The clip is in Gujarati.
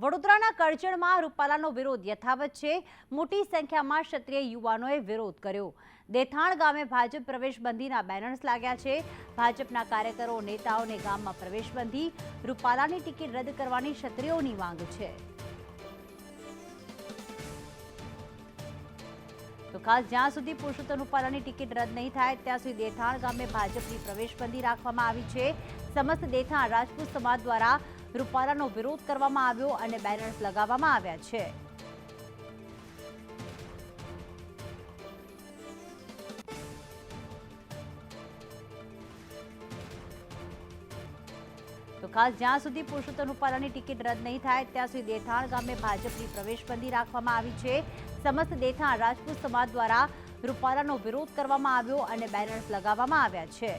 વડોદરાના કરજણમાં રૂપાલાનો વિરોધ યથાવત છે। મોટી સંખ્યામાં ક્ષત્રિય યુવાનોએ વિરોધ કર્યો। દેથાણ ગામે ભાજપ પ્રવેશબંધીના બેનર્સ લાગ્યા છે। ભાજપના કાર્યકરો નેતાઓને ગામમાં પ્રવેશબંધી, રૂપાલાની ટિકિટ રદ કરવાની ક્ષત્રિયોની માંગ છે। તો ખાસ જ્યાં સુધી પુરુષોત્તમ રૂપાલાની ટિકિટ રદ નહીં થાય ત્યાં સુધી દેથાણ ગામે ભાજપની પ્રવેશબંધી રાખવામાં આવી છે। સમસ્ત દેથાણ રાજપૂત સમાજ દ્વારા રૂપાલાનો વિરોધ કરવામાં આવ્યો અને બેનર્સ લગાવવામાં આવ્યા છે। તો ખાસ જ્યાં સુધી પુરુષોત્તમ રૂપાલાની ટિકિટ રદ નહીં થાય ત્યાં સુધી દેથાણ ગામે ભાજપની પ્રવેશબંધી રાખવામાં આવી છે। સમસ્ત દેથાણ રાજપૂત સમાજ દ્વારા રૂપાલાનો વિરોધ કરવામાં આવ્યો અને બેનર્સ લગાવવામાં આવ્યા છે।